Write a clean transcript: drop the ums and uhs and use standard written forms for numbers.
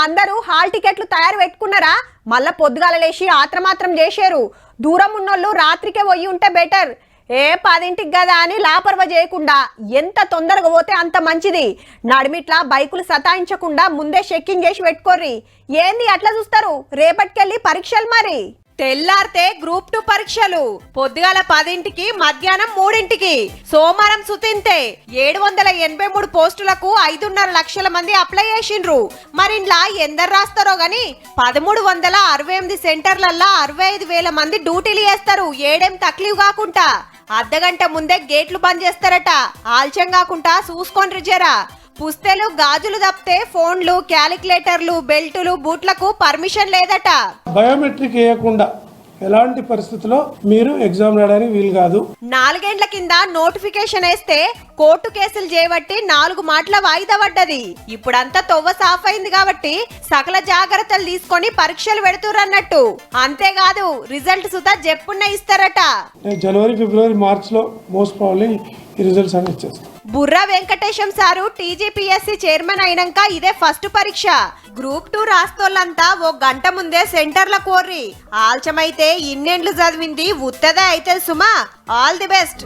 అందరూ హాల్ టికెట్లు తయారు పెట్టుకున్నారా? మళ్ళా పొద్దుగాల లేచి ఆత్రమాత్రం చేశారు. దూరం ఉన్నోళ్ళు రాత్రికే పోయి ఉంటే బెటర్. 10ంటికి కదా అని లాపర్వ చేయకుండా ఎంత తొందరగా పోతే అంత మంచిది. నడిమిట్లా బైకులు సతాయించకుండా ముందే చెక్కింగ్ చేసి పెట్టుకోర్రి. ఏంది అట్లా చూస్తారు? రేపటికెళ్ళి పరీక్షలు మరి. తెల్లారితే గ్రూప్ 2 పరీక్షలు పొద్దుగాల 10ంటికి, మధ్యాహ్నం 3ంటికి. సోమవారం సుతింతే 783 పోస్టులకు 5.5 లక్షల మంది అప్లై చేసిండ్రు. మరిన్లా ఎందరు రాస్తారో గాని 1368 సెంటర్లల్లా 65,000 మంది డ్యూటీలు చేస్తారు. ఏడేం తక్లీవ్ కాకుండా. అర్ధగంట ముందే గేట్లు బంద్ చేస్తారట. ఆలస్యం కాకుండా చూసుకోండి జరా. పుస్తెలు, గాజులు తప్పితే ఫోన్లు, క్యాలిక్యులేటర్లు, బెల్టులు, బూట్లకు పర్మిషన్ లేదట. బయోమెట్రిక్ వేయకుండా ఎలాంటి పరిస్థితుల్లో మీరు ఎగ్జామ్ రాయడానికి వీలు కాదు. 4 ఏండ్ల కింద నోటిఫికేషన్ వేస్తే కోర్టు కేసులు చేయబట్టి 4 మాటల వాయిదా పడ్డది. ఇప్పుడంతా తొవ్వ సాఫ్ అయింది కాబట్టి సకల జాగ్రత్తలు తీసుకొని పరీక్షలు పెడుతురన్నట్టు. అంతేకాదు రిజల్ట్ సుతా జప్పున్న ఇస్తారట. జనవరి, ఫిబ్రవరి, మార్చ్ లో మోస్ట్ ప్రాబబ్లీ ఈ రిజల్ట్స్ అన్ని ఇచ్చేస్తారు. బుర్రా వెంకటేశం సారు టీజీపీఎస్సీ చైర్మన్ అయినాక ఇదే ఫస్ట్ పరీక్ష. గ్రూప్ 2 రాస్తోళ్ళంతా 1 గంట ముందే సెంటర్ల కోర్రి. ఆల్చమైతే ఇన్నేండ్లు చదివింది ఉత్తదే అయితే సుమా. All the best.